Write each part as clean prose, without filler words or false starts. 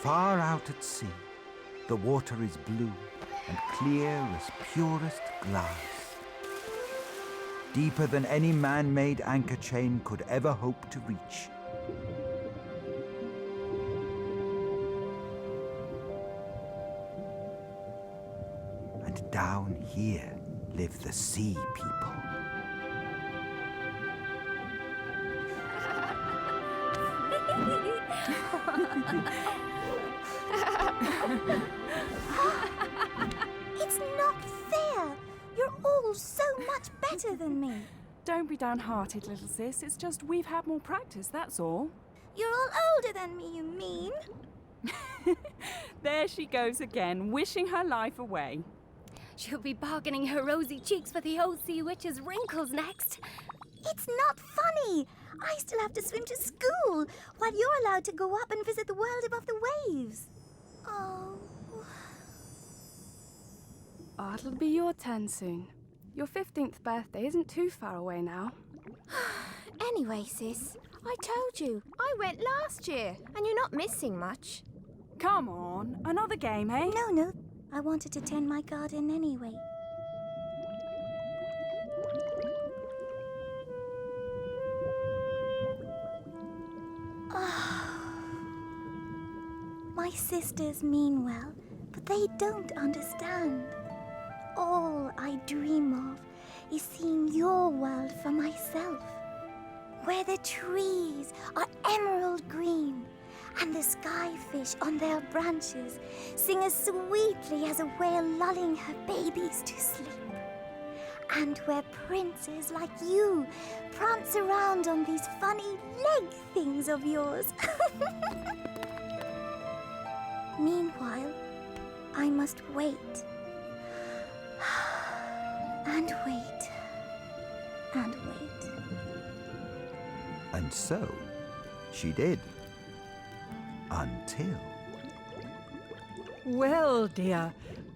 Far out at sea, the water is blue and clear as purest glass, deeper than any man-made anchor chain could ever hope to reach. And down here live the sea people. It's not fair! You're all so much better than me. Don't be downhearted, little sis. It's just we've had more practice, that's all. You're all older than me, you mean? There she goes again, wishing her life away. She'll be bargaining her rosy cheeks for the old sea witch's wrinkles next. It's not funny! I still have to swim to school, while you're allowed to go up and visit the world above the waves. Oh... Oh, it'll be your turn soon. Your 15th birthday isn't too far away now. Anyway, sis, I told you. I went last year, and you're not missing much. Come on, another game, eh? No. I wanted to tend my garden anyway. My sisters mean well, but they don't understand. All I dream of is seeing your world for myself, where the trees are emerald green and the skyfish on their branches sing as sweetly as a whale lulling her babies to sleep, and where princes like you prance around on these funny leg things of yours. Meanwhile, I must wait. And wait. And wait. And so, she did. Until... Well, dear,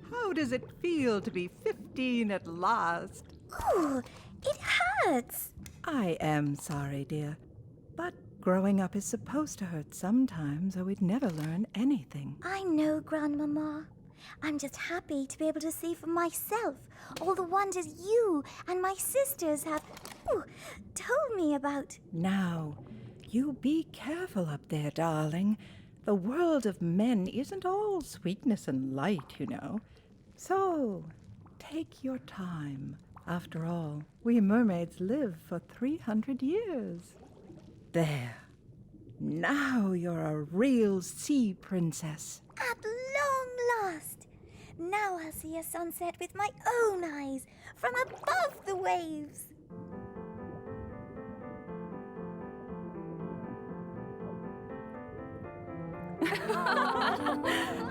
how does it feel to be 15 at last? Ooh, it hurts. I am sorry, dear, but growing up is supposed to hurt sometimes, or we'd never learn anything. I know, Grandmama. I'm just happy to be able to see for myself all the wonders you and my sisters have told me about. Now, you be careful up there, darling. The world of men isn't all sweetness and light, you know. So, take your time. After all, we mermaids live for 300 years. There. Now you're a real sea princess. At long last. Now I'll see a sunset with my own eyes from above the waves.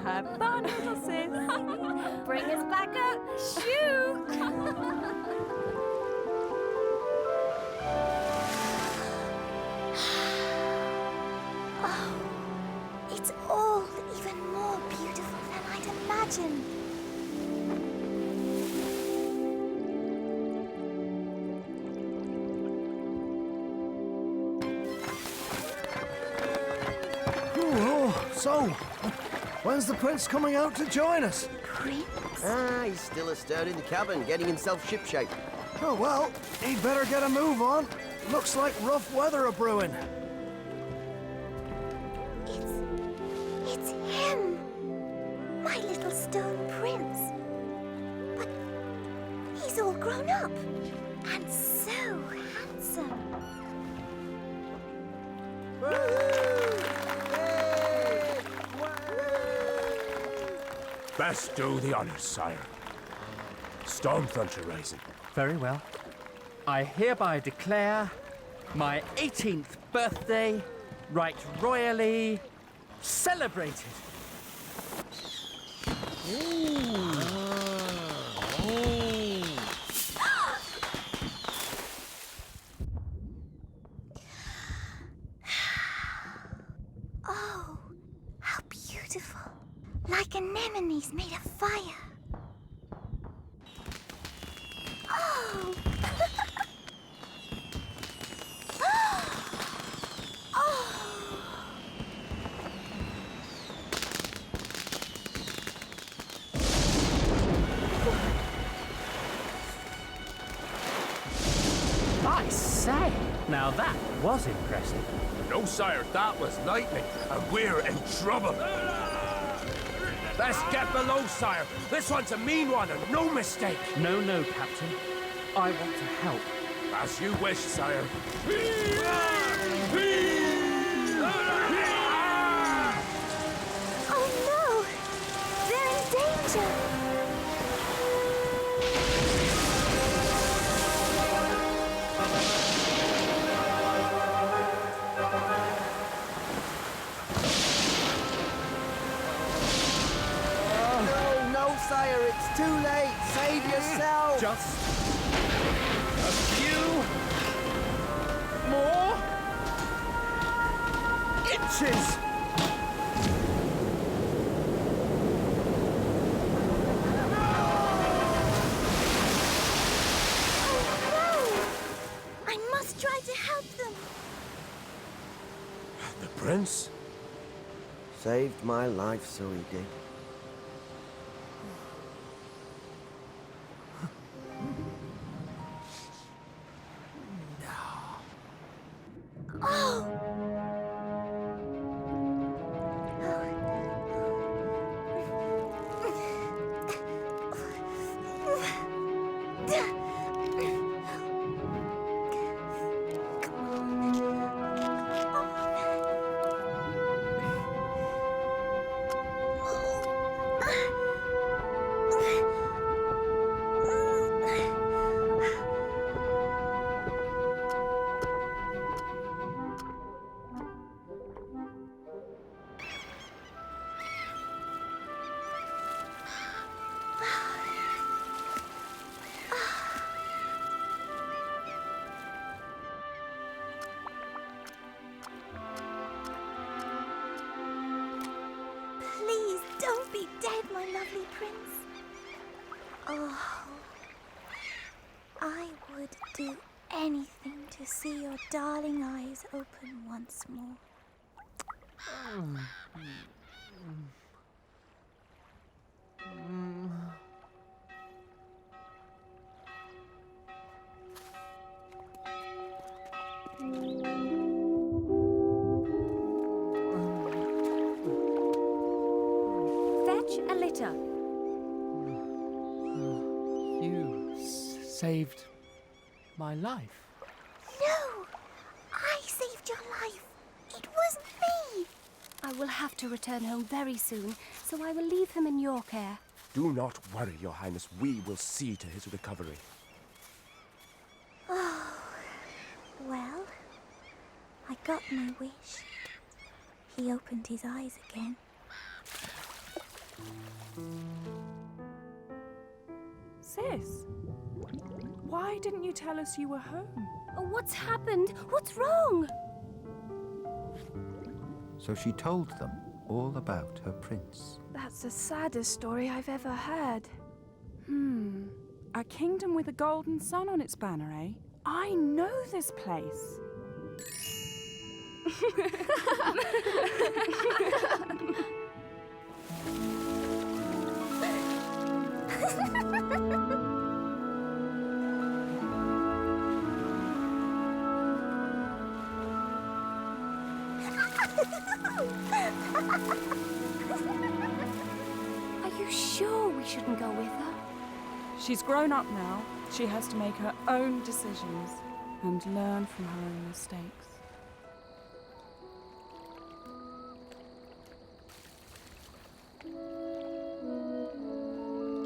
Have fun, little sis. Bring us back up. Shoot! Oh, it's all even more beautiful than I'd imagined. So, when's the prince coming out to join us? Prince? He's still astir in the cabin, getting himself shipshape. Oh, well, he'd better get a move on. Looks like rough weather a brewing. It's him! My little stone prince. But he's all grown up and so handsome. Best do the honors, sire. Storm Thunter rising. Very well. I hereby declare my 18th birthday right royally celebrated. Oh, how beautiful. Like anemones made of fire. Oh! Now that was impressive. No, sire, that was lightning, and we're in trouble. Let's get below, sire. This one's a mean one, and no mistake. No, no, Captain. I want to help. As you wish, sire. Oh no! They're in danger! No, sire, it's too late. Save yourself. Just a few more inches. I must try to help them. The prince? Saved my life, so he did. Oh! Please don't be dead, my lovely prince. Oh, I would do anything to see your darling eyes open once more. Fetch a litter. You saved my life. No! I saved your life. It was me. I will have to return home very soon, so I will leave him in your care. Do not worry, Your Highness. We will see to his recovery. Oh, well, I got my wish. He opened his eyes again. Sis, why didn't you tell us you were home? Oh, what's happened? What's wrong? So she told them all about her prince. That's the saddest story I've ever heard. A kingdom with a golden sun on its banner, eh? I know this place. Are you sure we shouldn't go with her? She's grown up now. She has to make her own decisions and learn from her own mistakes.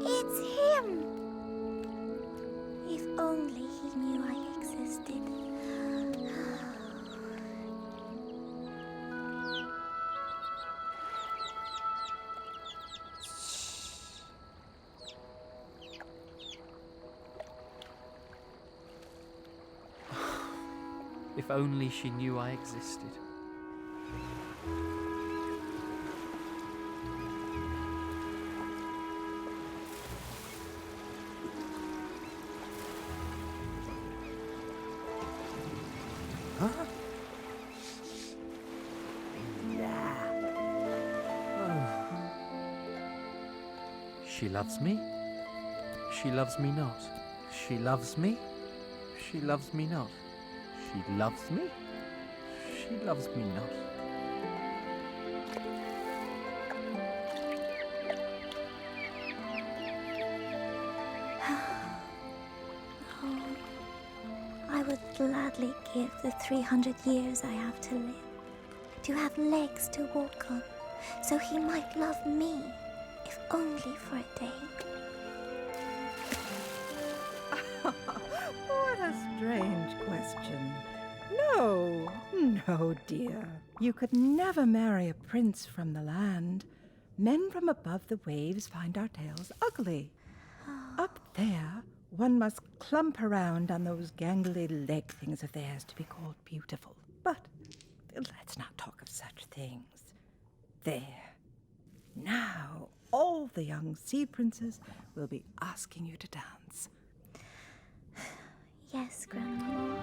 It's him! If only he knew I existed. If only she knew I existed. She loves me. She loves me not. She loves me. She loves me not. She loves me? She loves me not. I would gladly give the 300 years I have to live, to have legs to walk on, so he might love me, if only for a day. What a strange question. No, no, dear. You could never marry a prince from the land. Men from above the waves find our tales ugly. Up there, one must clump around on those gangly leg things of theirs to be called beautiful. But let's not talk of such things. There. Now, all the young sea princes will be asking you to dance. Yes, Grandmama.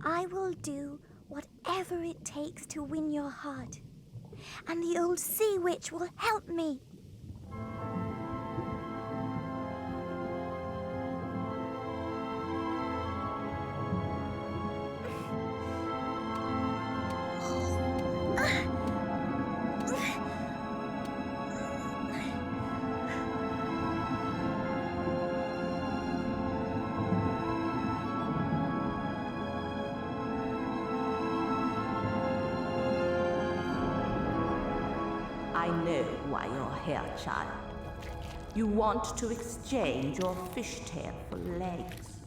I will do whatever it takes to win your heart, and the old sea witch will help me. I know why you're here, child. You want to exchange your fishtail for legs,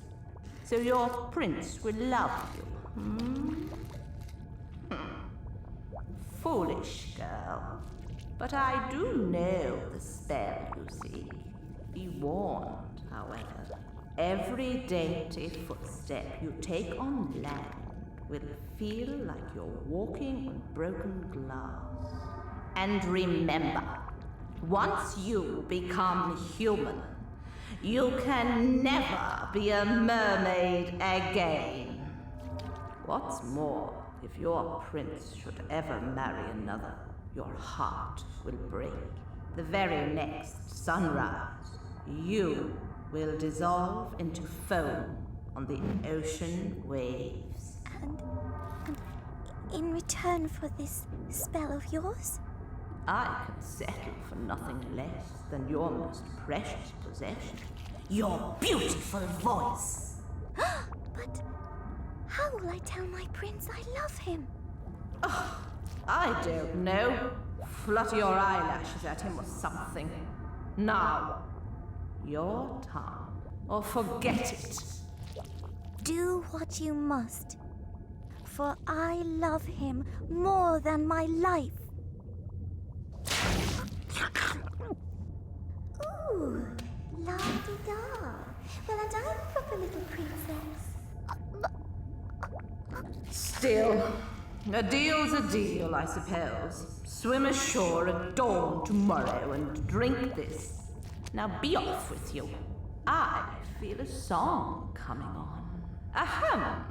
so your prince will love you. Foolish girl. But I do know the spell, you see. Be warned, however. Every dainty footstep you take on land will feel like you're walking on broken glass. And remember, once you become human, you can never be a mermaid again. What's more, if your prince should ever marry another, your heart will break. The very next sunrise, you will dissolve into foam on the ocean waves. And in return for this spell of yours? I can settle for nothing less than your most precious possession. Your beautiful voice. But how will I tell my prince I love him? Oh, I don't know. Flutter your eyelashes at him or something. Now, your tongue, or forget it. Do what you must, for I love him more than my life. Ooh, la-di-da. Well, and I'm a proper little princess. Still, a deal's a deal, I suppose. Swim ashore at dawn tomorrow and drink this. Now be off with you. I feel a song coming on. Ahem.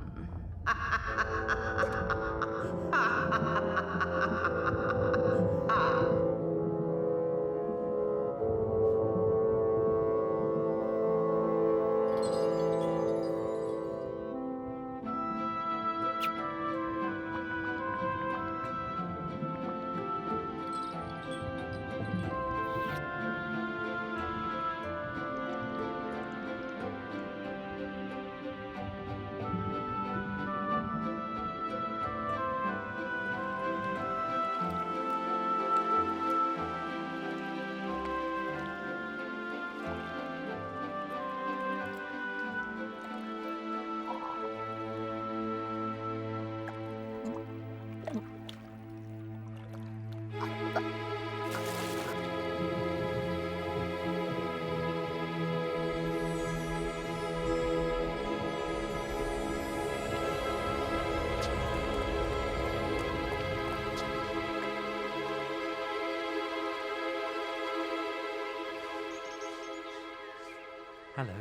Hello.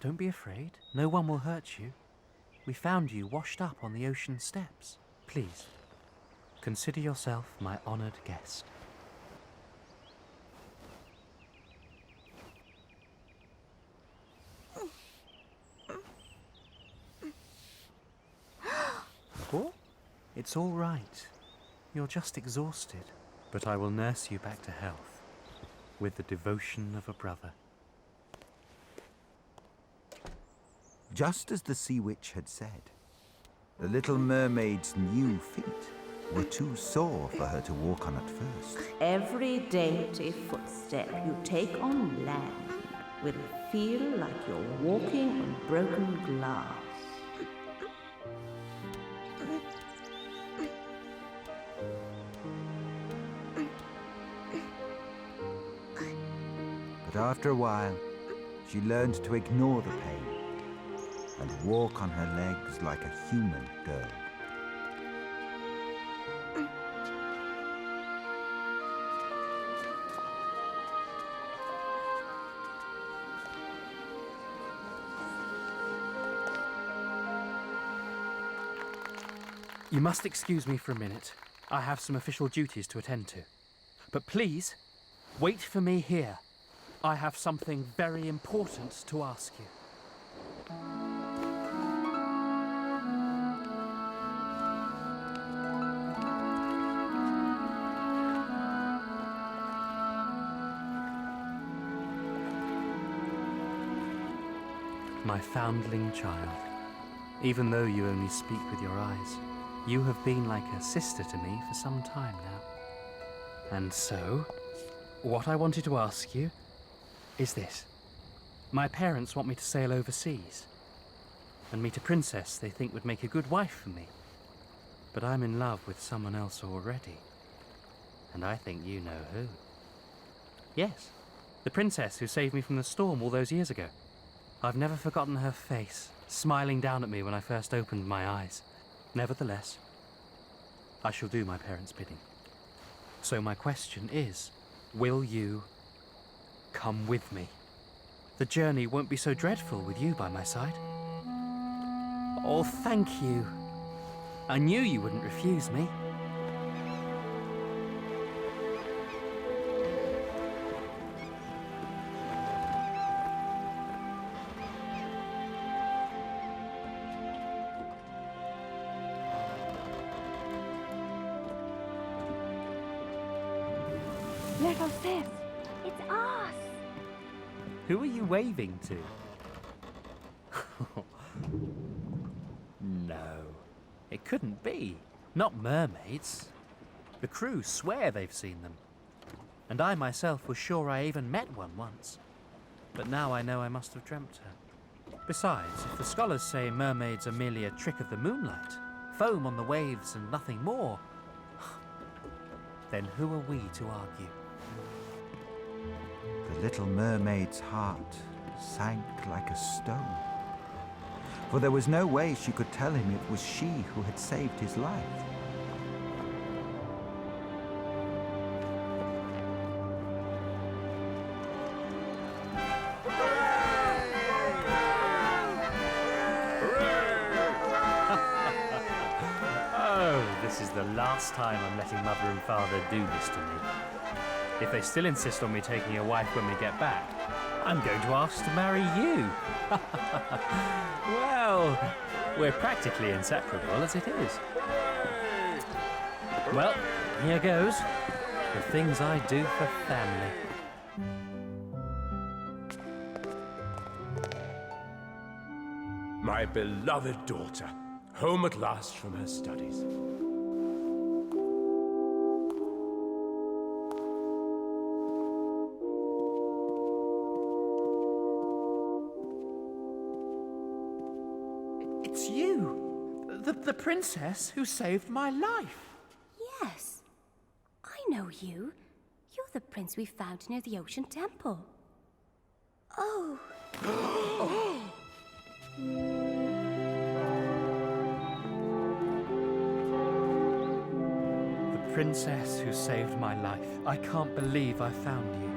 Don't be afraid. No one will hurt you. We found you washed up on the ocean steps. Please, consider yourself my honored guest. Oh, it's all right. You're just exhausted. But I will nurse you back to health with the devotion of a brother. Just as the sea witch had said, the little mermaid's new feet were too sore for her to walk on at first. Every dainty footstep you take on land will feel like you're walking on broken glass. But after a while, she learned to ignore the pain and walk on her legs like a human girl. You must excuse me for a minute. I have some official duties to attend to. But please, wait for me here. I have something very important to ask you. My foundling child, even though you only speak with your eyes, you have been like a sister to me for some time now. And so, what I wanted to ask you is this. My parents want me to sail overseas and meet a princess they think would make a good wife for me. But I'm in love with someone else already. And I think you know who. Yes, the princess who saved me from the storm all those years ago. I've never forgotten her face, smiling down at me when I first opened my eyes. Nevertheless, I shall do my parents' bidding. So my question is, will you come with me? The journey won't be so dreadful with you by my side. Oh, thank you. I knew you wouldn't refuse me. Little sis, it's us. Who are you waving to? No, it couldn't be. Not mermaids. The crew swear they've seen them. And I myself was sure I even met one once. But now I know I must have dreamt her. Besides, if the scholars say mermaids are merely a trick of the moonlight, foam on the waves and nothing more, then who are we to argue? The little mermaid's heart sank like a stone, for there was no way she could tell him it was she who had saved his life. Oh, this is the last time I'm letting Mother and Father do this to me. If they still insist on me taking a wife when we get back, I'm going to ask to marry you. Well, we're practically inseparable as it is. Well, here goes. The things I do for family. My beloved daughter, home at last from her studies. It's you, the princess who saved my life. Yes, I know you. You're the prince we found near the ocean temple. Oh. The princess who saved my life. I can't believe I found you.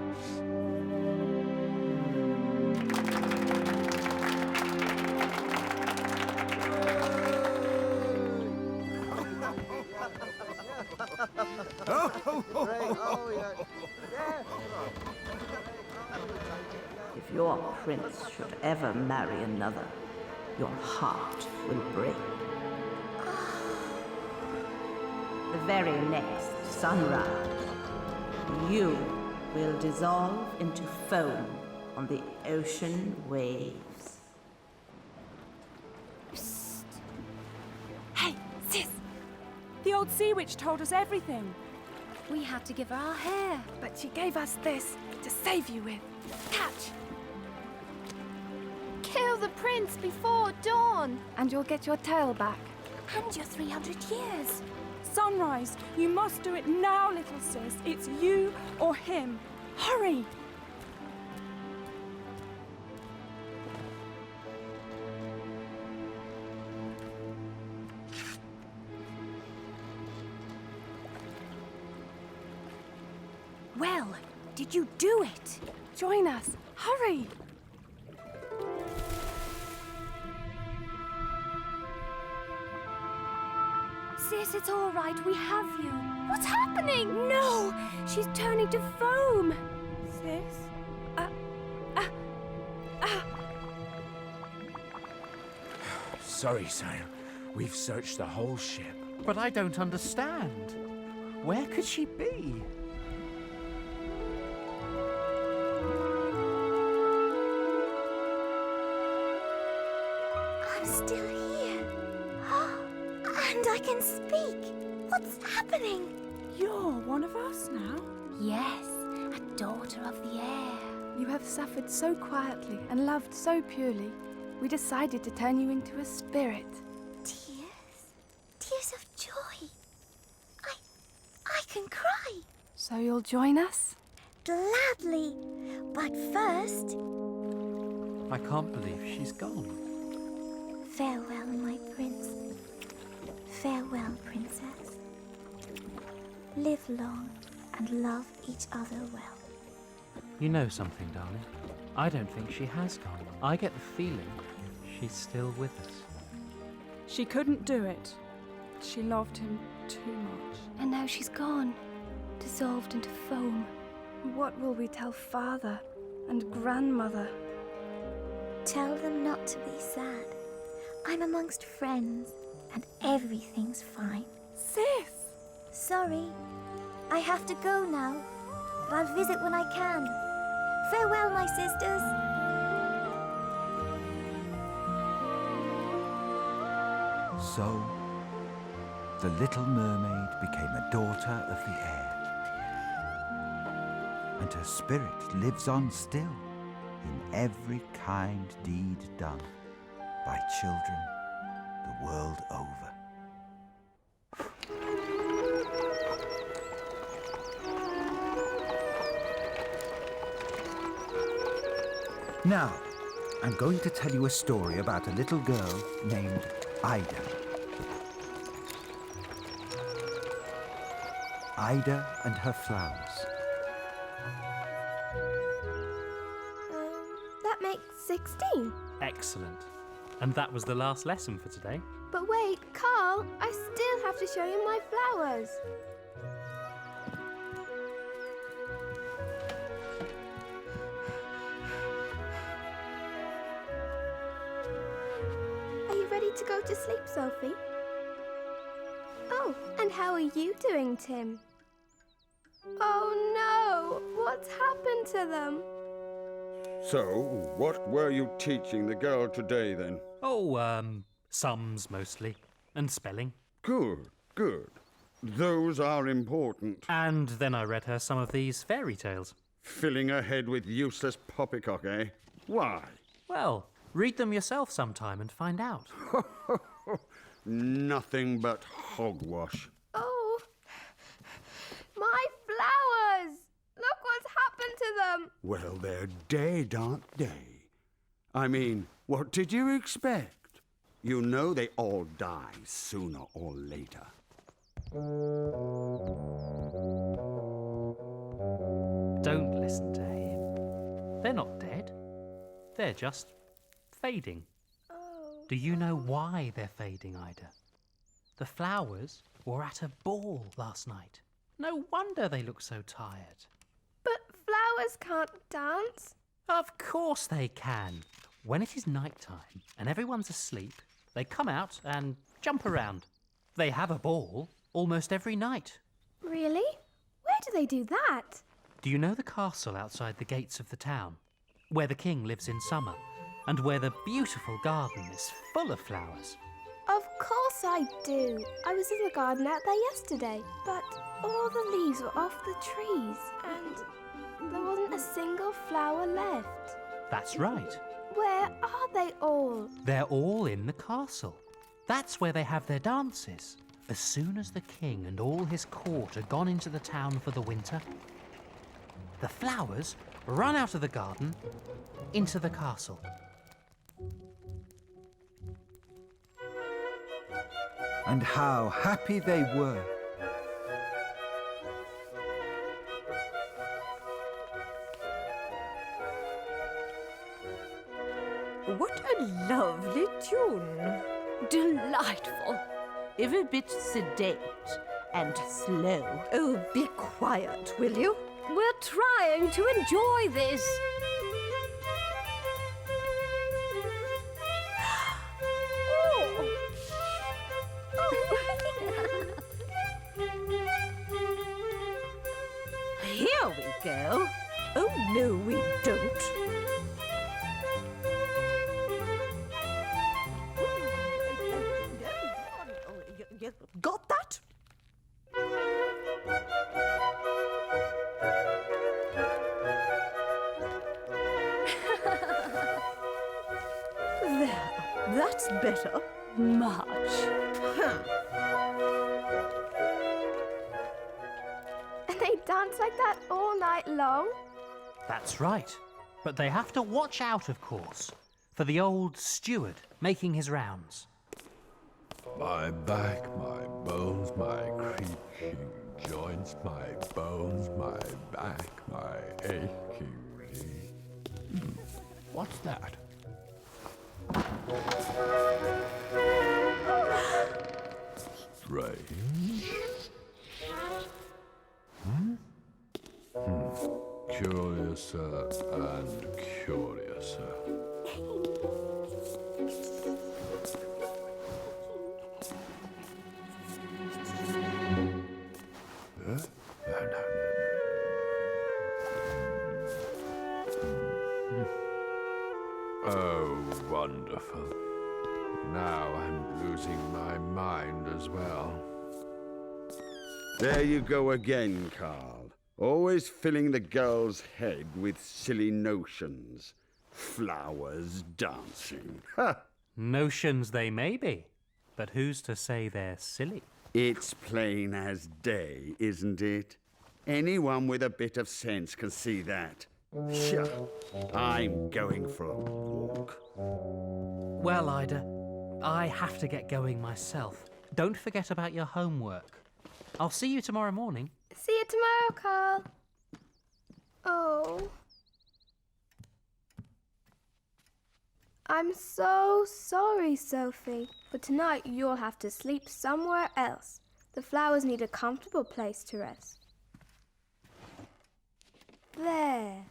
If your prince should ever marry another, your heart will break. The very next sunrise, you will dissolve into foam on the ocean waves. Hey, sis! The old sea witch told us everything. We had to give her our hair, but she gave us this to save you with. Catch! Kill the prince before dawn. And you'll get your tail back. And your 300 years. Sunrise, you must do it now, little sis. It's you or him. Hurry! Well, did you do it? Join us. Hurry! Sis, it's all right. We have you. What's happening? No! She's turning to foam. Sis? Sorry, sire. We've searched the whole ship. But I don't understand. Where could she be? I'm still here. And I can speak. What's happening? You're one of us now. Yes, a daughter of the air. You have suffered so quietly and loved so purely. We decided to turn you into a spirit. Tears? Tears of joy. I can cry. So you'll join us? Gladly. But first, I can't believe she's gone. farewell, my prince. Farewell, princess. Live long and love each other well. You know something, darling? I don't think she has gone. I get the feeling she's still with us. She couldn't do it. She loved him too much. And now she's gone, dissolved into foam. What will we tell father and grandmother? Tell them not to be sad. I'm amongst friends, and everything's fine. Sis! Sorry, I have to go now, but I'll visit when I can. Farewell, my sisters. So, the little mermaid became a daughter of the air. And her spirit lives on still in every kind deed done by children the world over. Now, I'm going to tell you a story about a little girl named Ida. Ida and her flowers. That makes 16. Excellent. And that was the last lesson for today. But wait, Carl, I still have to show you my flowers. Are you ready to go to sleep, Sophie? Oh, and how are you doing, Tim? Oh no! What's happened to them? So, what were you teaching the girl today, then? Oh, sums mostly. And spelling. Good, good. Those are important. And then I read her some of these fairy tales. Filling her head with useless poppycock, eh? Why? Well, read them yourself sometime and find out. Nothing but hogwash. Oh, my flowers! Look what's happened to them! Well, they're dead, aren't they? I mean, what did you expect? You know they all die sooner or later. Don't listen to him. They're not dead. They're just fading. Oh. Do you know why they're fading, Ida? The flowers were at a ball last night. No wonder they look so tired. But flowers can't dance. Of course they can. When it is night time and everyone's asleep, they come out and jump around. They have a ball almost every night. Really? Where do they do that? Do you know the castle outside the gates of the town, where the king lives in summer, and where the beautiful garden is full of flowers? Of course I do. I was in the garden out there yesterday, but all the leaves were off the trees and there wasn't a single flower left. That's right. Where are they all? They're all in the castle. That's where they have their dances. As soon as the king and all his court are gone into the town for the winter, the flowers run out of the garden into the castle. And how happy they were. What a lovely tune. Delightful. Every bit sedate and slow. Oh, be quiet, will you? We're trying to enjoy this. Here we go. Oh, no, we don't. Got that? There, that's better. Much. And they dance like that all night long? That's right. But they have to watch out, of course, for the old steward making his rounds. My back, my bones, my creaking joints, my bones, my back, my aching knee. What's that? Strange. Curiouser and curiouser. Oh, wonderful. Now I'm losing my mind as well. There you go again, Carl. Always filling the girl's head with silly notions. Flowers dancing. Ha! Notions they may be, but who's to say they're silly? It's plain as day, isn't it? Anyone with a bit of sense can see that. Sure, I'm going for a walk. Well, Ida, I have to get going myself. Don't forget about your homework. I'll see you tomorrow morning. See you tomorrow, Carl. Oh. I'm so sorry, Sophie, but tonight you'll have to sleep somewhere else. The flowers need a comfortable place to rest. There.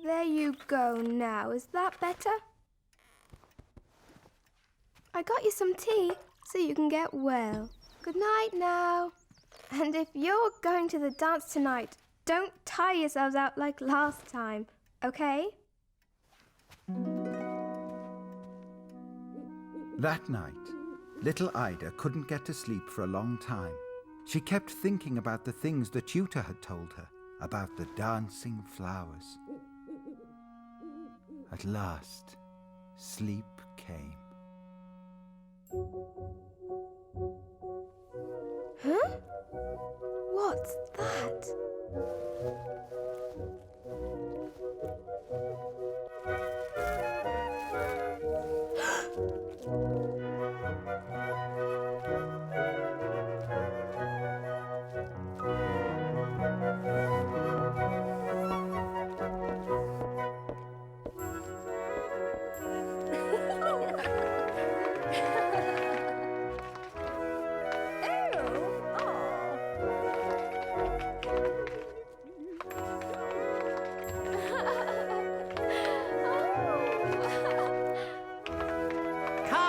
There you go now. Is that better? I got you some tea so you can get well. Good night now. And if you're going to the dance tonight, don't tire yourselves out like last time, okay? That night, little Ida couldn't get to sleep for a long time. She kept thinking about the things the tutor had told her about the dancing flowers. At last, sleep came. Huh? What's that?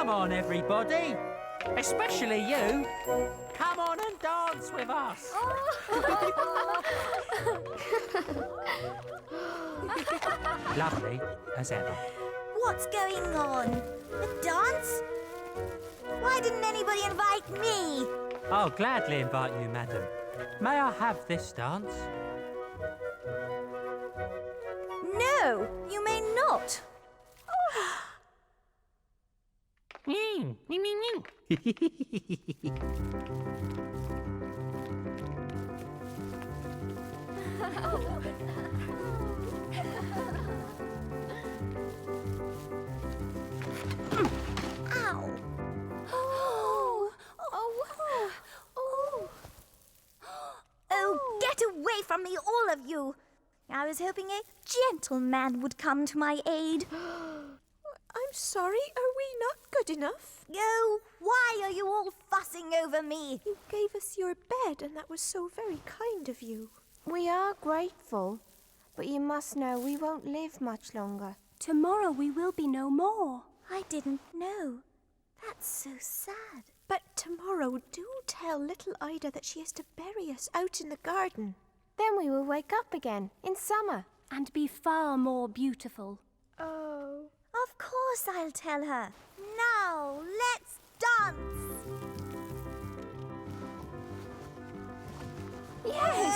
Come on, everybody. Especially you. Come on and dance with us. Lovely as ever. What's going on? A dance? Why didn't anybody invite me? I'll gladly invite you, madam. May I have this dance? No, you may not. Ow! Oh, get away from me, all of you! I was hoping a gentleman would come to my aid. I'm sorry, are we not good enough? Oh, why are you all fussing over me? You gave us your bed, and that was so very kind of you. We are grateful, but you must know we won't live much longer. Tomorrow we will be no more. I didn't know. That's so sad. But tomorrow, do tell little Ida that she has to bury us out in the garden. Then we will wake up again in summer. And be far more beautiful. Oh. Of course I'll tell her. Now, let's dance! Yes!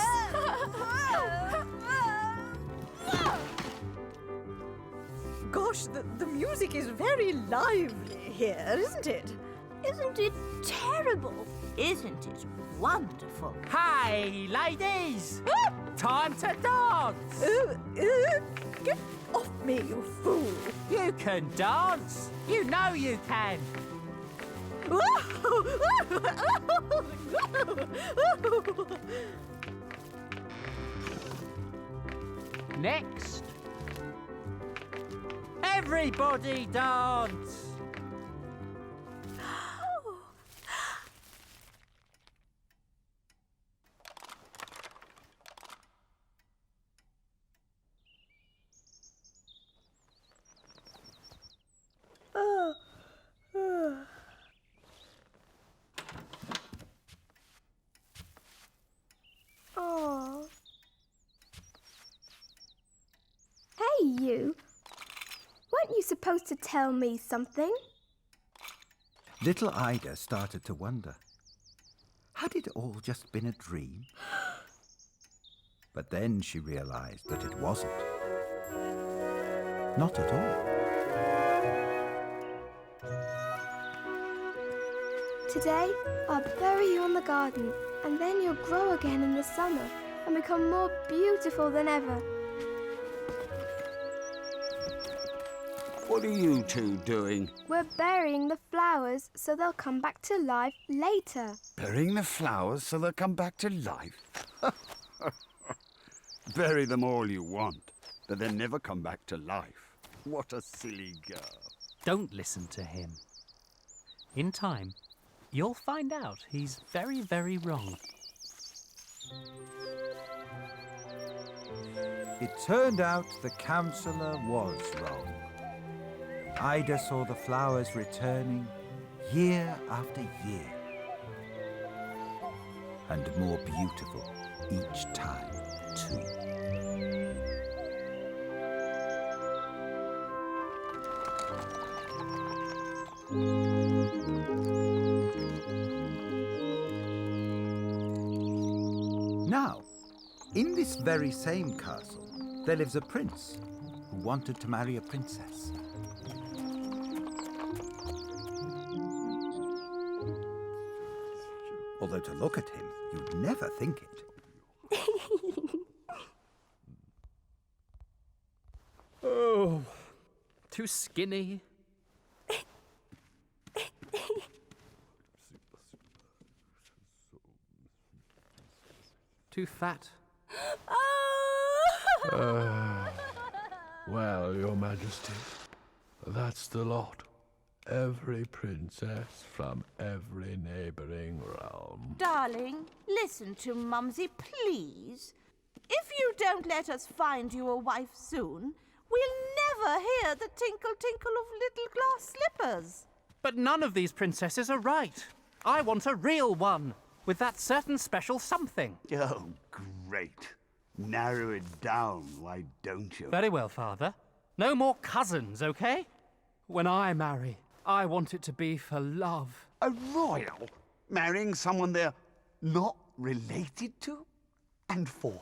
Gosh, the music is very lively here, isn't it? Isn't it terrible? Isn't it wonderful? Hey, ladies! Time to dance! Get off me, you fool! You can dance! You know you can! Next! Everybody dance! Oh. Hey, you. Weren't you supposed to tell me something? Little Ida started to wonder. Had it all just been a dream? But then she realized that it wasn't. Not at all. Today, I'll bury you in the garden, and then you'll grow again in the summer and become more beautiful than ever. What are you two doing? We're burying the flowers so they'll come back to life later. Burying the flowers so they'll come back to life? Bury them all you want, but they'll never come back to life. What a silly girl. Don't listen to him. In time, you'll find out he's very, very wrong. It turned out the counsellor was wrong. Ida saw the flowers returning year after year, and more beautiful each time, too. Now, in this very same castle, there lives a prince who wanted to marry a princess. Although to look at him, you'd never think it. Oh, too skinny. Too fat. Well, Your Majesty, that's the lot. Every princess from every neighbouring realm. Darling, listen to Mumsy, please. If you don't let us find you a wife soon, we'll never hear the tinkle-tinkle of little glass slippers. But none of these princesses are right. I want a real one, with that certain special something. Oh, great. Narrow it down, why don't you? Very well, Father. No more cousins, okay? When I marry, I want it to be for love. A royal? Marrying someone they're not related to? And for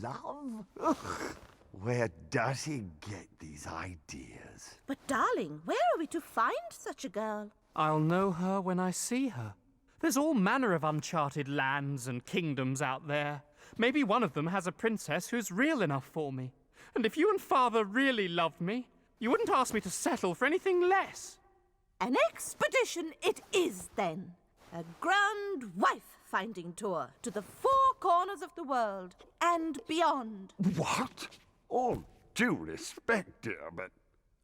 love? Ugh. Where does he get these ideas? But darling, where are we to find such a girl? I'll know her when I see her. There's all manner of uncharted lands and kingdoms out there. Maybe one of them has a princess who's real enough for me. And if you and Father really loved me, you wouldn't ask me to settle for anything less. An expedition it is, then. A grand wife-finding tour to the 4 corners of the world and beyond. What? All due respect, dear, but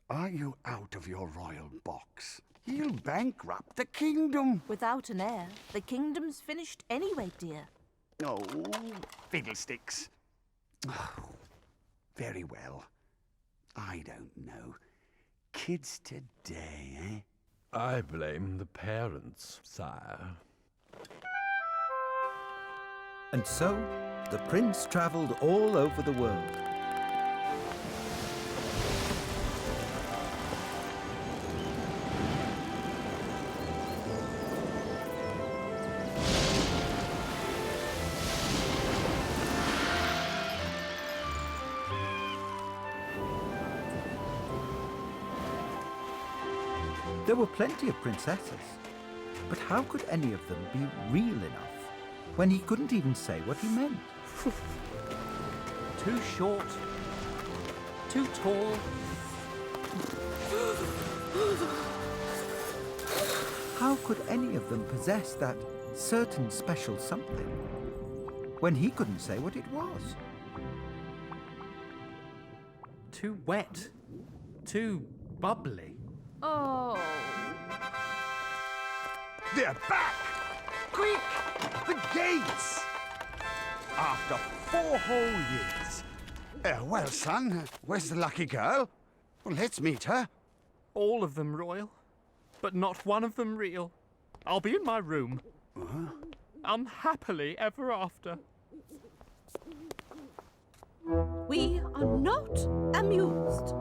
are you out of your royal box? He'll bankrupt the kingdom. Without an heir, the kingdom's finished anyway, dear. Oh, fiddlesticks. Oh, very well. I don't know. Kids today, eh? I blame the parents, sire. And so, the prince travelled all over the world. There were plenty of princesses, but how could any of them be real enough when he couldn't even say what he meant? Too short, too tall. How could any of them possess that certain special something when he couldn't say what it was? Too wet, too bubbly. Oh. They're back! Quick! The gates! After 4 whole years. Well, son, where's the lucky girl? Well, let's meet her. All of them royal, but not one of them real. I'll be in my room. Unhappily ever after. We are not amused.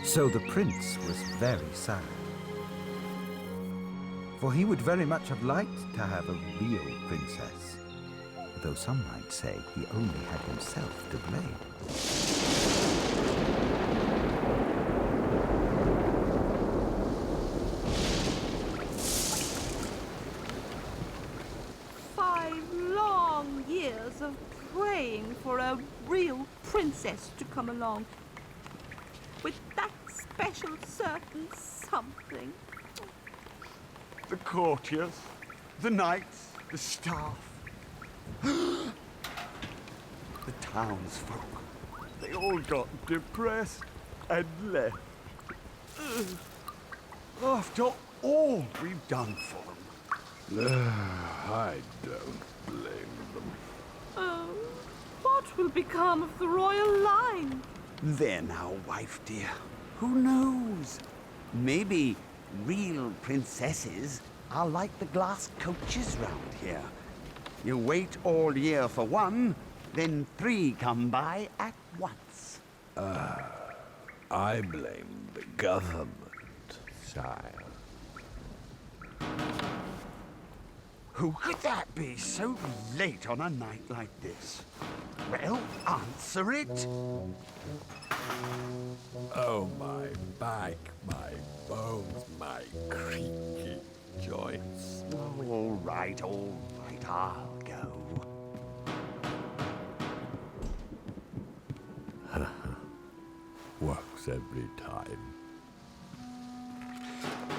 So the prince was very sad. For he would very much have liked to have a real princess, though some might say he only had himself to blame. 5 long years of praying for a real princess to come along. With that special certain something. The courtiers, the knights, the staff, the townsfolk. They all got depressed and left. After all we've done for them. I don't blame them. Oh, what will become of the royal line? There now, wife dear. Who knows? Maybe real princesses are like the glass coaches round here. You wait all year for one, then 3 come by at once. I blame the government, sire. Who could that be so late on a night like this? Well, answer it. Oh, my back, my bones, my creaky joints. All right, I'll go. Works every time.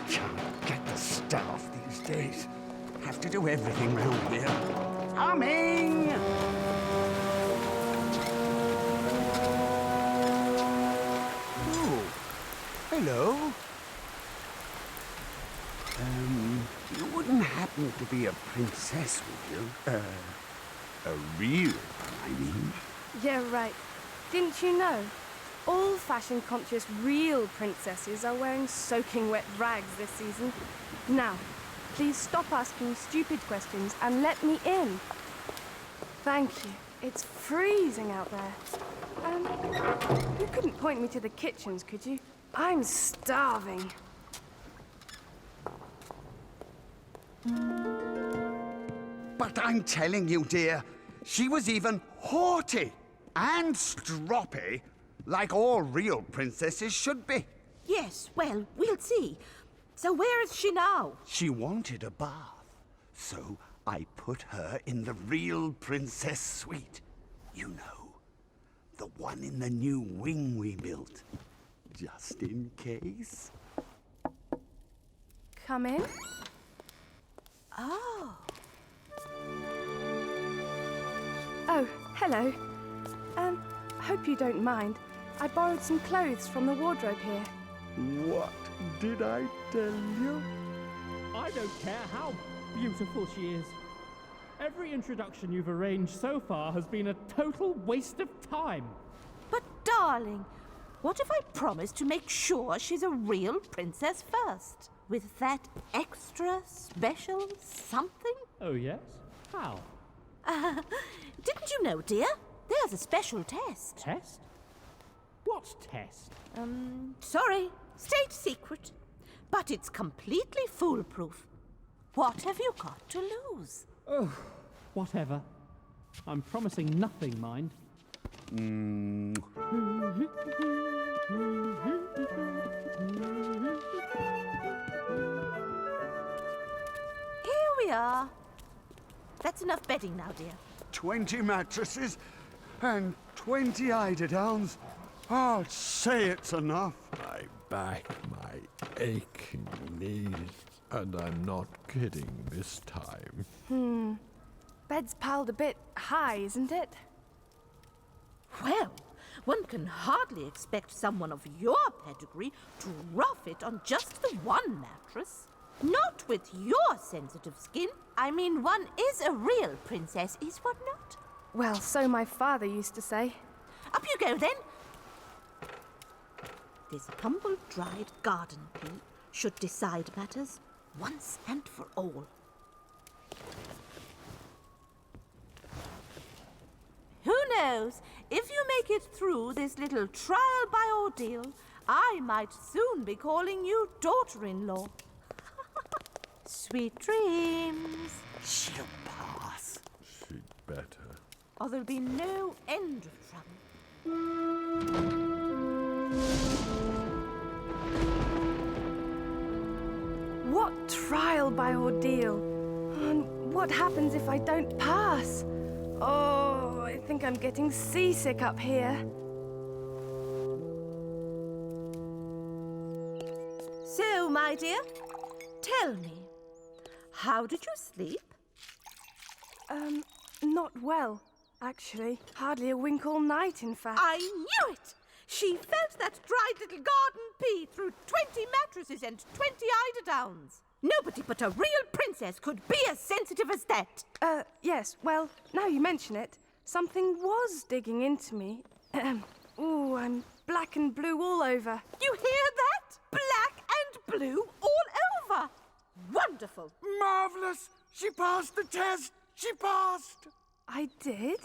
Can't get the staff these days. Have to do everything round here. Coming! Oh, hello. You wouldn't happen to be a princess, would you? A real one, I mean. Yeah, right. Didn't you know? All fashion-conscious real princesses are wearing soaking wet rags this season. Now, please stop asking stupid questions and let me in. Thank you. It's freezing out there. You couldn't point me to the kitchens, could you? I'm starving. But I'm telling you, dear, she was even haughty and stroppy, like all real princesses should be. Yes, well, we'll see. So where is she now? She wanted a bath, so I put her in the real princess suite. You know, the one in the new wing we built, just in case. Come in. Oh. Oh, hello. Hope you don't mind. I borrowed some clothes from the wardrobe here. What did I tell you? I don't care how beautiful she is. Every introduction you've arranged so far has been a total waste of time. But darling, what if I promise to make sure she's a real princess first? With that extra special something? Oh, yes? How? Didn't you know, dear? There's a special test. Test? What test? Sorry, state secret. But it's completely foolproof. What have you got to lose? Oh, whatever. I'm promising nothing, mind. Here we are. That's enough bedding now, dear. 20 mattresses and 20 eiderdowns. I'll say it's enough. My back, my aching knees, and I'm not kidding this time. Bed's piled a bit high, isn't it? Well, one can hardly expect someone of your pedigree to rough it on just the one mattress. Not with your sensitive skin. I mean, one is a real princess, is one not? Well, so my father used to say. Up you go, then. This humble dried garden pea should decide matters once and for all. Who knows? If you make it through this little trial by ordeal, I might soon be calling you daughter-in-law. Sweet dreams. She'll pass. She'd better. Or there'll be no end of trouble. What trial by ordeal? And what happens if I don't pass? Oh, I think I'm getting seasick up here. So, my dear, tell me, how did you sleep? Not well, actually. Hardly a wink all night, in fact. I knew it! She felt that dried little garden pea through 20 mattresses and 20 eiderdowns. Nobody but a real princess could be as sensitive as that. Yes, well, now you mention it, something was digging into me. Ooh, I'm black and blue all over. You hear that? Black and blue all over. Wonderful. Marvelous! She passed the test! She passed! I did?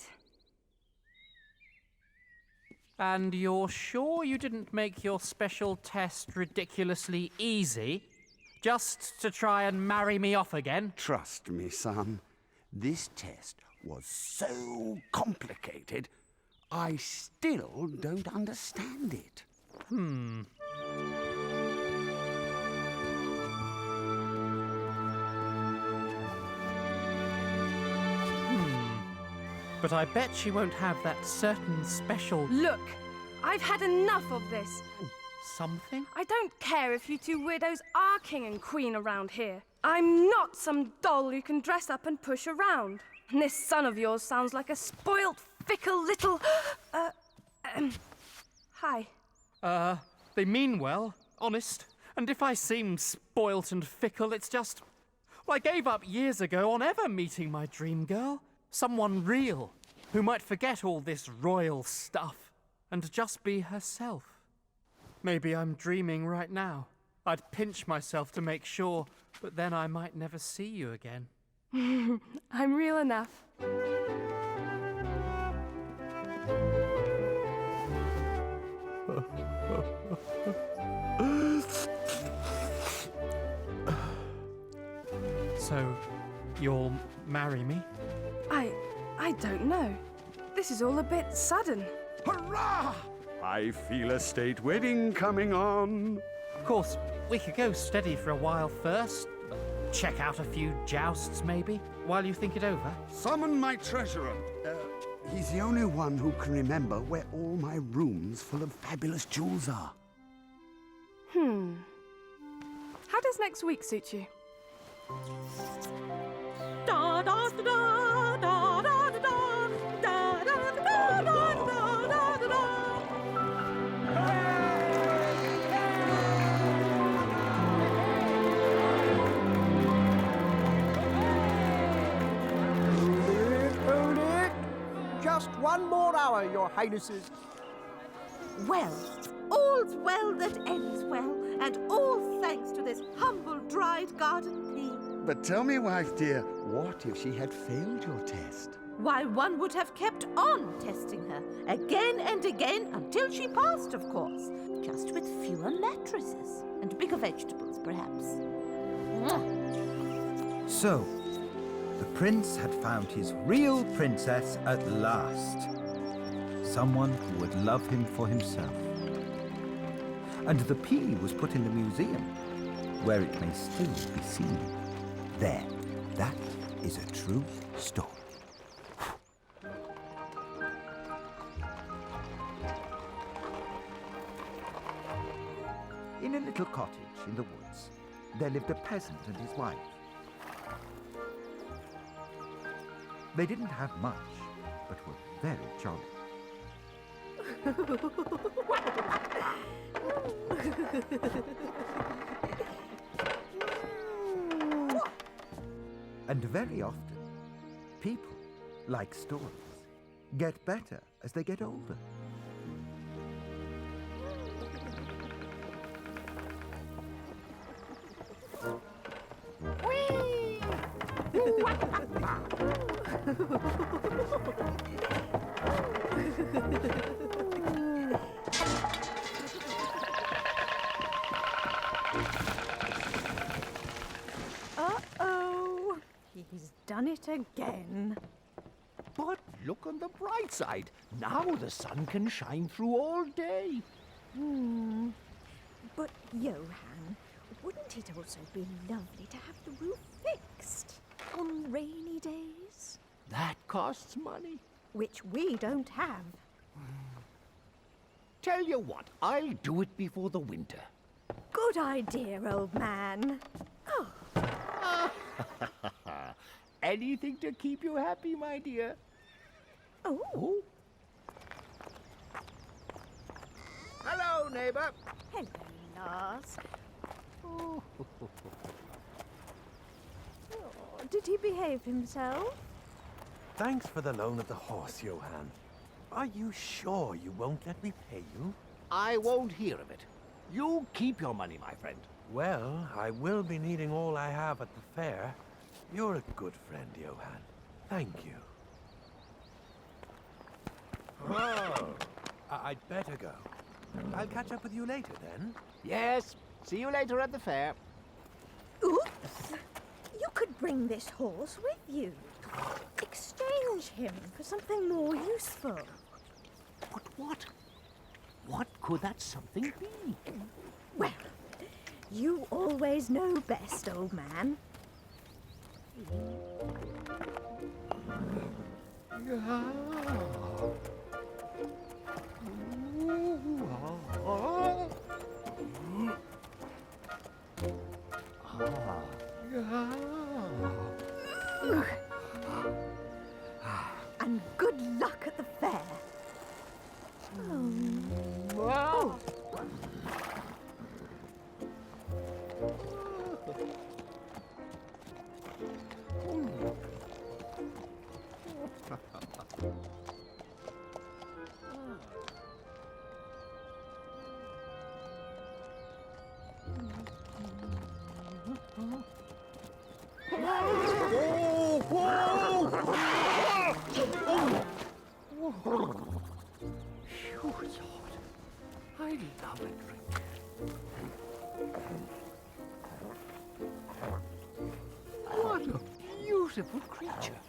And you're sure you didn't make your special test ridiculously easy? Just to try and marry me off again? Trust me, son. This test was so complicated, I still don't understand it. But I bet she won't have that certain special... Look, I've had enough of this. Something? I don't care if you two weirdos are king and queen around here. I'm not some doll you can dress up and push around. And this son of yours sounds like a spoilt, fickle little... Hi. They mean well, honest. And if I seem spoilt and fickle, it's just... I gave up years ago on ever meeting my dream girl. Someone real, who might forget all this royal stuff and just be herself. Maybe I'm dreaming right now. I'd pinch myself to make sure, but then I might never see you again. I'm real enough. So, you'll marry me? I don't know. This is all a bit sudden. Hurrah! I feel a state wedding coming on. Of course, we could go steady for a while first. Check out a few jousts, maybe, while you think it over. Summon my treasurer. He's the only one who can remember where all my rooms full of fabulous jewels are. How does next week suit you? Da da da da da da da da da da da da da da. Hold it! Just one more hour, Your Highnesses. Well, all's well that ends well, and all thanks to this humble dried garden plea. But tell me, wife dear, what if she had failed your test? Why, one would have kept on testing her, again and again, until she passed, of course. Just with fewer mattresses, and bigger vegetables, perhaps. So, the prince had found his real princess at last. Someone who would love him for himself. And the pea was put in the museum, where it may still be seen. There, that is a true story. In a little cottage in the woods, there lived a peasant and his wife. They didn't have much, but were very jolly. And very often, people, like stories, get better as they get older. Uh-oh. He's done it again. But look on the bright side. Now the sun can shine through all day. But, Johan, wouldn't it also be lovely to have the roof fixed on rainy days? That costs money. Which we don't have. Tell you what, I'll do it before the winter. Good idea, old man. Oh. Anything to keep you happy, my dear. Oh. Hello, neighbor. Hello, Lars. Oh, did he behave himself? Thanks for the loan of the horse, Johan. Are you sure you won't let me pay you? I won't hear of it. You keep your money, my friend. Well, I will be needing all I have at the fair. You're a good friend, Johan. Thank you. Oh, I'd better go. I'll catch up with you later, then. Yes. See you later at the fair. Oops! You could bring this horse with you. Exchange him for something more useful. But what? What could that something be? Well, you always know best, old man. And good luck at the fair. Oh. Phew, Lord. I love a drink. What a beautiful creature.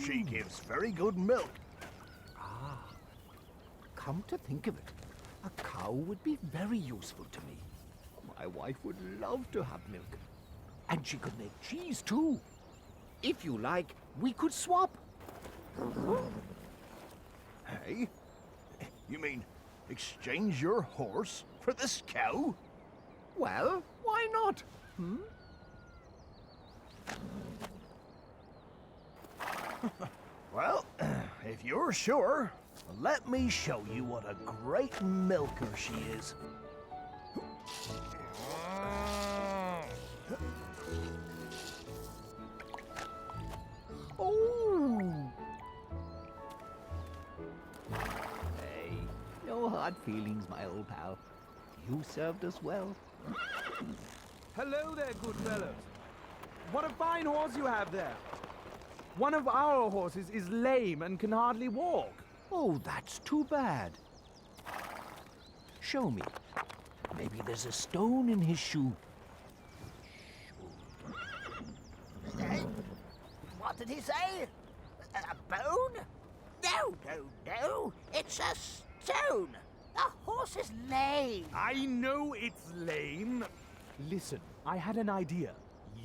She gives very good milk. Ah, come to think of it, a cow would be very useful to me. My wife would love to have milk. And she could make cheese too. If you like, we could swap. Hey? You mean exchange your horse for this cow? Well, why not? Well, if you're sure, let me show you what a great milker she is. Oh! Hey, no hard feelings, my old pal. You served us well. Hello there, good fellows. What a fine horse you have there. One of our horses is lame and can hardly walk. Oh, that's too bad. Show me. Maybe there's a stone in his shoe. What did he say? A bone? No. It's a stone. The horse is lame. I know it's lame. Listen, I had an idea.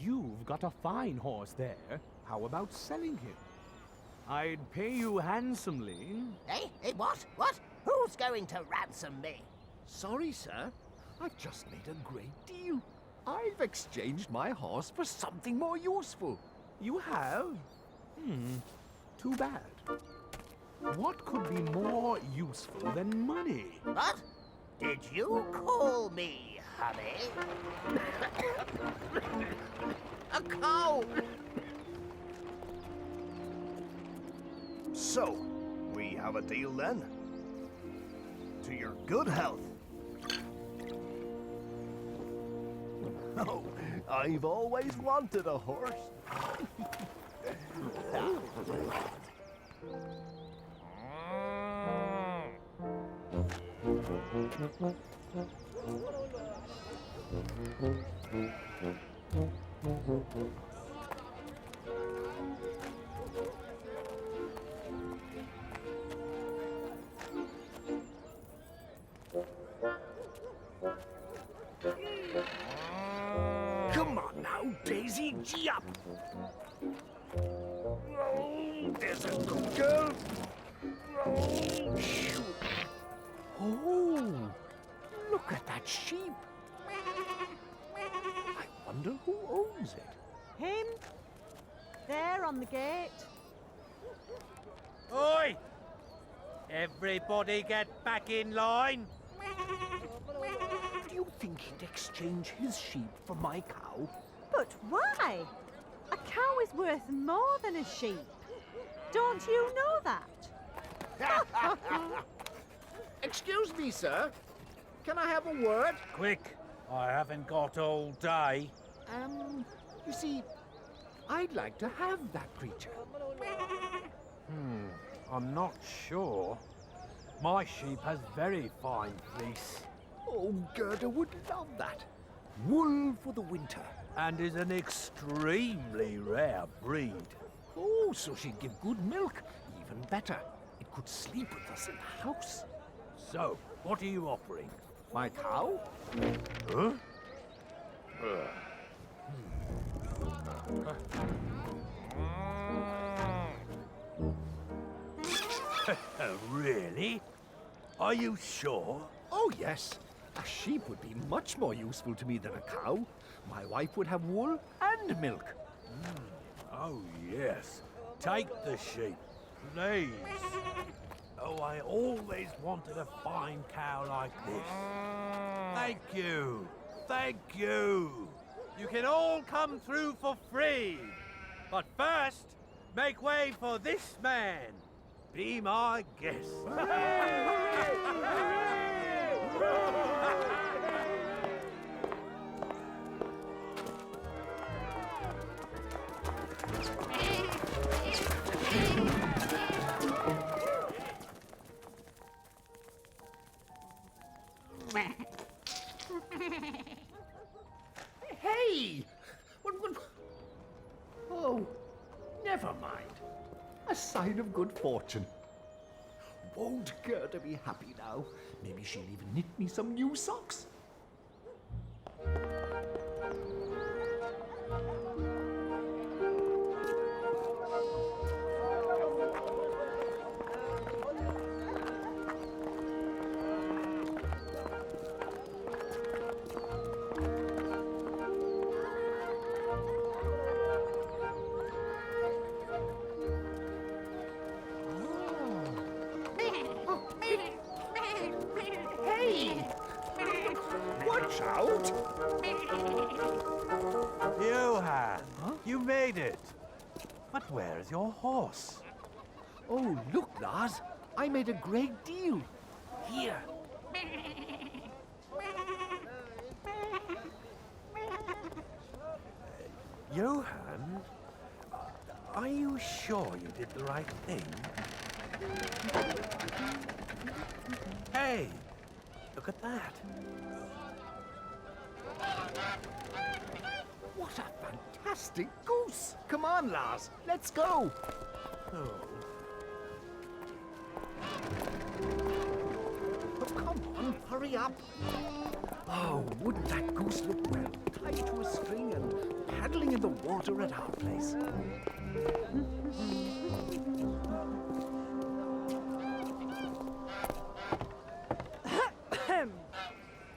You've got a fine horse there. How about selling him? I'd pay you handsomely. Hey, what? Who's going to ransom me? Sorry, sir. I've just made a great deal. I've exchanged my horse for something more useful. You have? Too bad. What could be more useful than money? What? Did you call me honey? A cow! So, we have a deal then. To your good health. Oh, I've always wanted a horse. Come on now, Daisy, gee up! Oh, there's a good girl. Oh, look at that sheep. I wonder who owns it. Him? There on the gate. Oi! Everybody get back in line. Do you think he'd exchange his sheep for my cow? But why? A cow is worth more than a sheep. Don't you know that? Excuse me, sir. Can I have a word? Quick, I haven't got all day. You see, I'd like to have that creature. I'm not sure. My sheep has very fine fleece. Oh, Gerda would love that. Wool for the winter. And is an extremely rare breed. Oh, so she'd give good milk. Even better, it could sleep with us in the house. So, what are you offering? My cow? Huh? Really? Are you sure? Oh, yes. A sheep would be much more useful to me than a cow. My wife would have wool and milk. Oh, yes. Take the sheep, please. Oh, I always wanted a fine cow like this. Thank you. Thank you. You can all come through for free. But first, make way for this man. Be my guest. Hey! Oh, never mind. A sign of good fortune. Won't Gerda be happy now? Maybe she'll even knit me some new socks. Hey! Watch out! Johan, you made it. But where is your horse? Oh, look, Lars. I made a great deal. Here. Johan, are you sure you did the right thing? Hey, look at that. What a fantastic goose! Come on, Lars. Let's go. Oh. Oh, come on, hurry up. Oh, wouldn't that goose look well, tied to a string and paddling in the water at our place?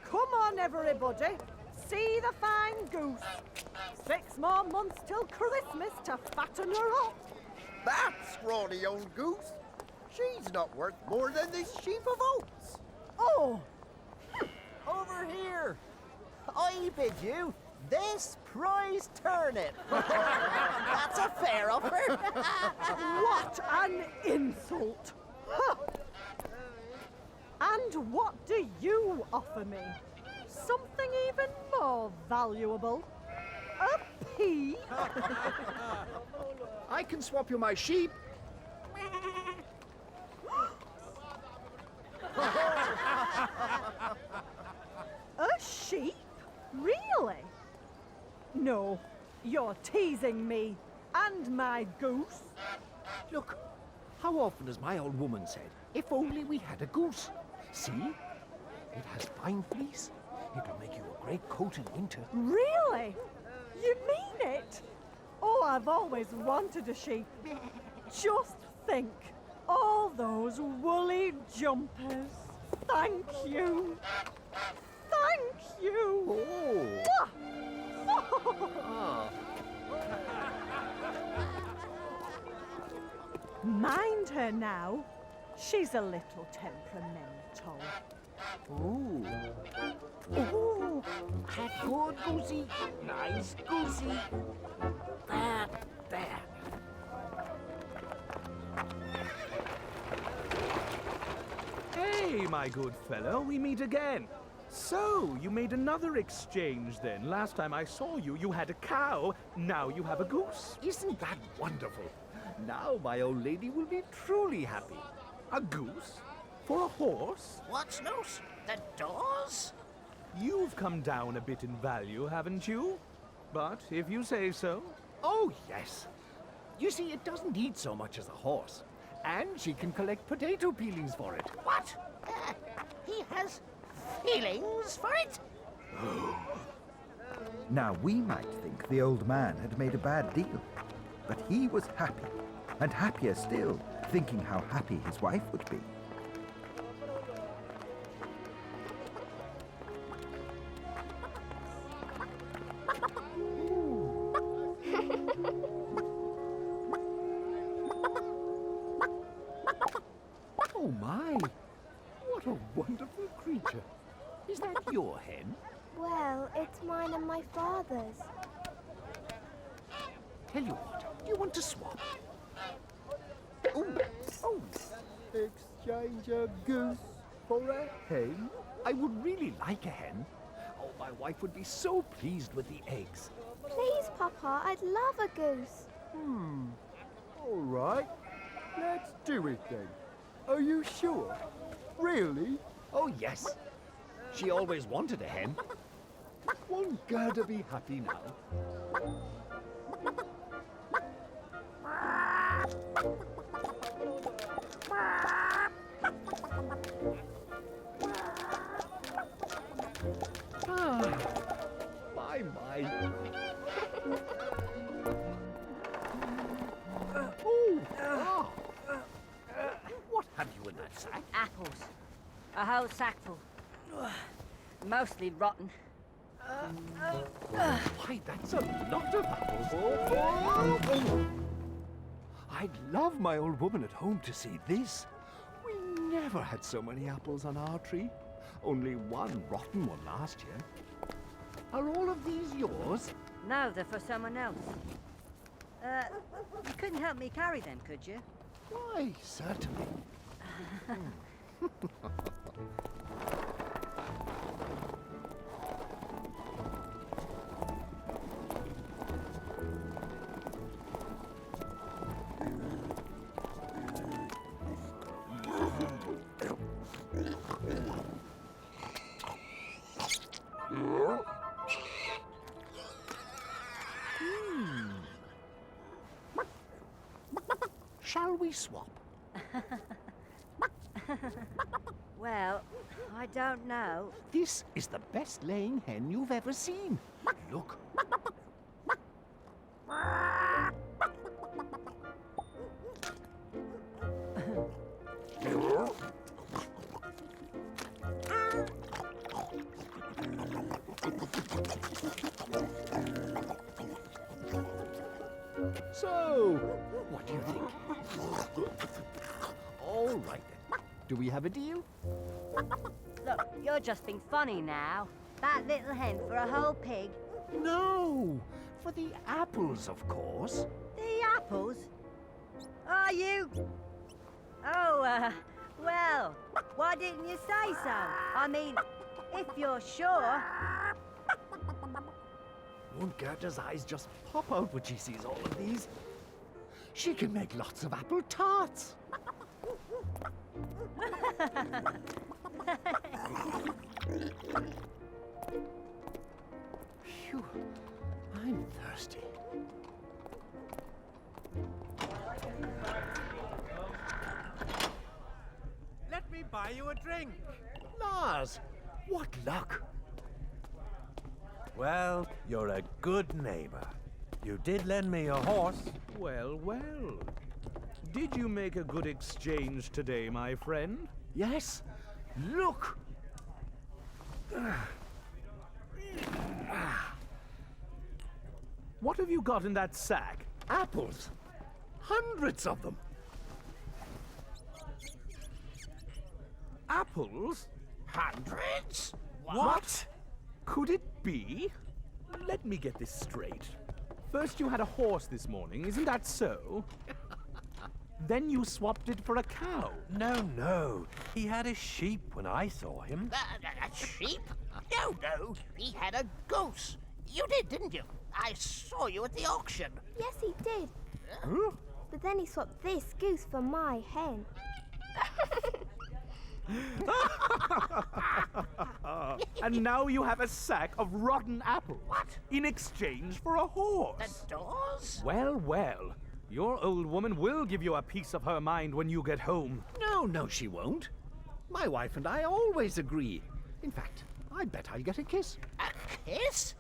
Come on, everybody. See the fine goose. 6 more months till Christmas to fatten her up. That scrawny old goose. She's not worth more than this sheaf of oats. Oh! Over here. I bid you this prize turnip. That's a fair offer. What an insult! Huh. And what do you offer me? Something even more valuable? A pea? I can swap you my sheep. A sheep? Really? No, you're teasing me. And my goose. Look, how often has my old woman said, if only we had a goose? See? It has fine fleece. It'll make you a great coat in winter. Really? You mean it? Oh, I've always wanted a sheep. Just think, all those woolly jumpers. Thank you. Thank you. Oh. Mind her now. She's a little temperamental. Ooh. Ooh. That good goosey. Nice goosey. There. Hey, my good fellow, we meet again. So, you made another exchange then. Last time I saw you, you had a cow. Now you have a goose. Isn't that wonderful? Now my old lady will be truly happy. A goose? For a horse? What's loose? The doors? You've come down a bit in value, haven't you? But if you say so. Oh, yes. You see, it doesn't eat so much as a horse. And she can collect potato peelings for it. What? He has feelings for it? Now we might think the old man had made a bad deal, but he was happy, and happier still, thinking how happy his wife would be. Oh my! What a wonderful creature. Is that your hen? Well, it's mine and my father's. Tell you what, do you want to swap? Ooh, oh. Exchange a goose for a hen? I would really like a hen. Oh, my wife would be so pleased with the eggs. Please, Papa, I'd love a goose. All right. Let's do it then. Are you sure? Really? Oh, yes. She always wanted a hen. Won't Gerda be happy now? My. What have you in that sack? Apples. A whole sackful. Mostly rotten. Why, that's a lot of apples. I'd love my old woman at home to see this. We never had so many apples on our tree. Only one rotten one last year. Are all of these yours? No, they're for someone else. You couldn't help me carry them, could you? Why, certainly. Shall we swap? Well, I don't know. This is the best laying hen you've ever seen. Look. So, what do you think? All right then. Do we have a deal? Look, you're just being funny now. That little hen for a whole pig. No, for the apples, of course. The apples? Are you? Oh, well, why didn't you say so? I mean, if you're sure. Won't Gerda's eyes just pop out when she sees all of these? She can make lots of apple tarts. Phew, I'm thirsty. Let me buy you a drink. Lars, what luck. Well, you're a good neighbor. You did lend me a horse. Well, well. Did you make a good exchange today, my friend? Yes. Look. What have you got in that sack? Apples. Hundreds of them. Apples? Hundreds? What? Could it be? Let me get this straight. First you had a horse this morning, isn't that so? Then you swapped it for a cow. No. He had a sheep when I saw him. A sheep? No. He had a goose. You did, didn't you? I saw you at the auction. Yes, he did. Huh? But then he swapped this goose for my hen. And now you have a sack of rotten apples. What? In exchange for a horse. The doors? Well. Your old woman will give you a piece of her mind when you get home. No, she won't. My wife and I always agree. In fact, I bet I'll get a kiss. A kiss?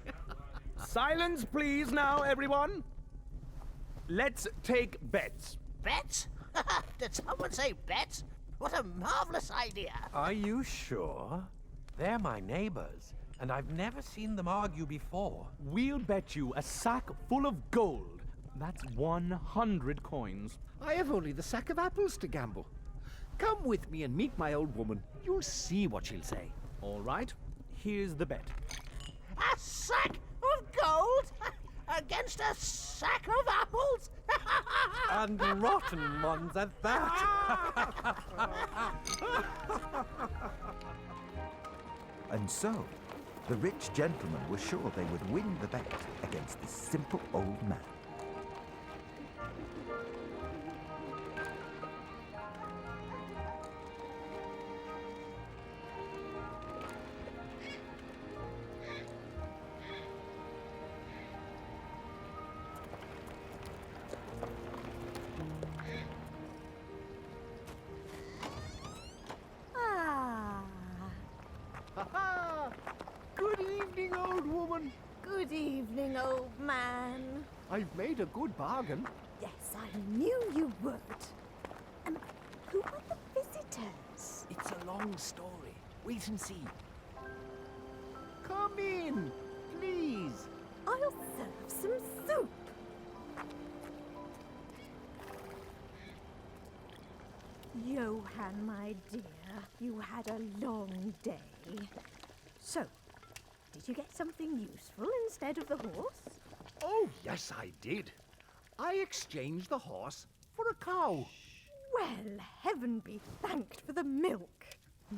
Silence, please, now, everyone. Let's take bets. Bets? Did someone say bets? What a marvelous idea. Are you sure? They're my neighbors, and I've never seen them argue before. We'll bet you a sack full of gold. That's 100 coins. I have only the sack of apples to gamble. Come with me and meet my old woman. You'll see what she'll say. All right, here's the bet. A sack of gold? against a sack of apples? And rotten ones at that. And so, the rich gentleman was sure they would win the bet against this simple old man. Ha-ha! Good evening, old woman. Good evening, old man. I've made a good bargain. Yes, I knew you would. Who are the visitors? It's a long story. Wait and see. Come in, please. I'll serve some soup. Johann, my dear, you had a long day. So, did you get something useful instead of the horse? Oh, yes, I did. I exchanged the horse for a cow. Well, heaven be thanked for the milk.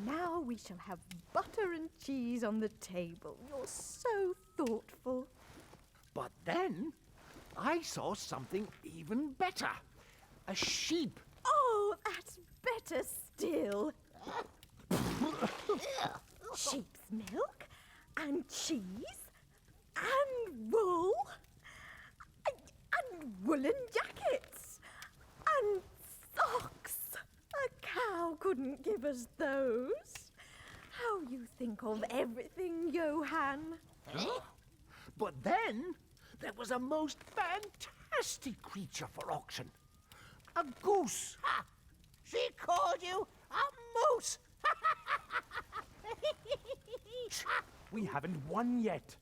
Now we shall have butter and cheese on the table. You're so thoughtful. But then I saw something even better. A sheep. Oh, that's better still. Sheep's milk and cheese and wool and woolen jackets and socks. A cow couldn't give us those. How you think of everything, Johann. But then there was a most fantastic creature for auction. A goose. Ha! She called you a moose! We haven't won yet.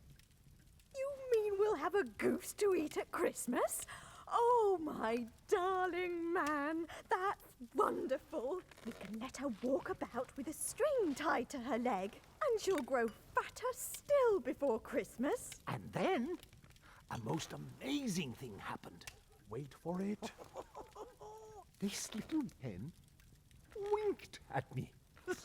You mean we'll have a goose to eat at Christmas? Oh, my darling man, that's wonderful. We can let her walk about with a string tied to her leg, and she'll grow fatter still before Christmas. And then a most amazing thing happened. Wait for it. This little hen winked at me,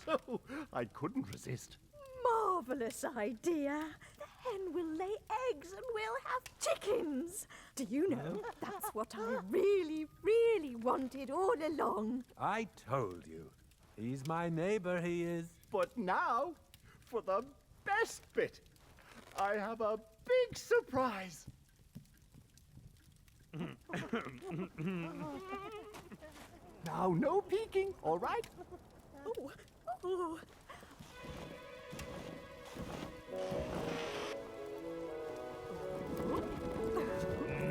so I couldn't resist. Marvellous idea. The hen will lay eggs and we'll have chickens. Do you know, that's what I really, really wanted all along. I told you. He's my neighbor, he is. But now, for the best bit, I have a big surprise. Now, no peeking, all right? Oh, oh.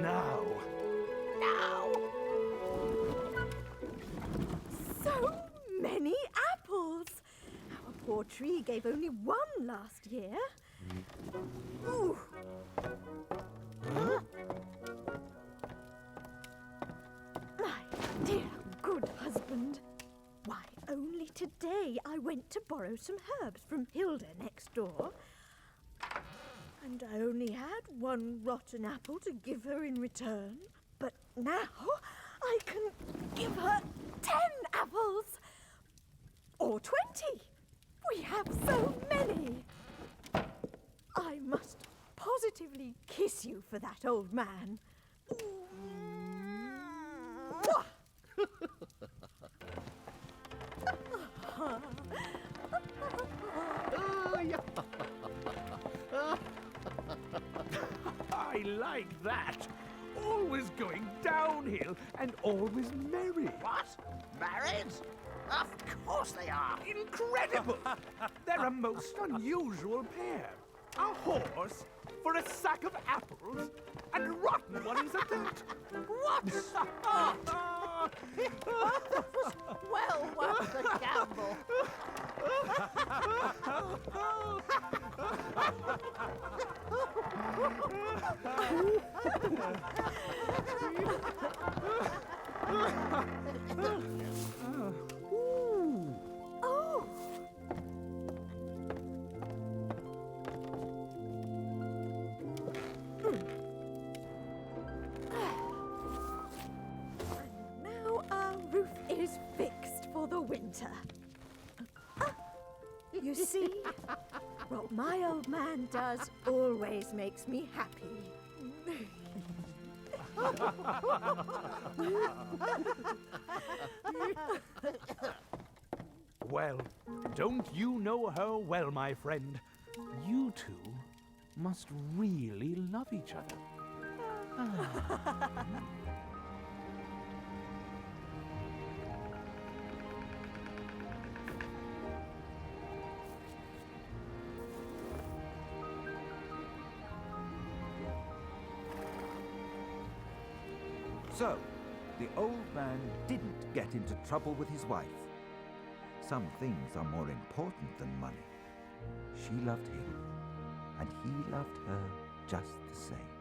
Now. Now! So many apples! Our poor tree gave only one last year. Ooh. Huh? My dear good husband. Why, only today I went to borrow some herbs from Hilda next door. And I only had one rotten apple to give her in return. But now I can give her 10 apples. Or 20. We have so many. I must positively kiss you for that, old man. I like that. Always going downhill and always merry. What? Married? Of course they are. Incredible! They're a most unusual pair. A horse for a sack of apples and rotten ones at that. What? That was well worth the gamble. Oh! better. You see, what my old man does always makes me happy. Well, don't you know her well, my friend? You two must really love each other. So, the old man didn't get into trouble with his wife. Some things are more important than money. She loved him, and he loved her just the same.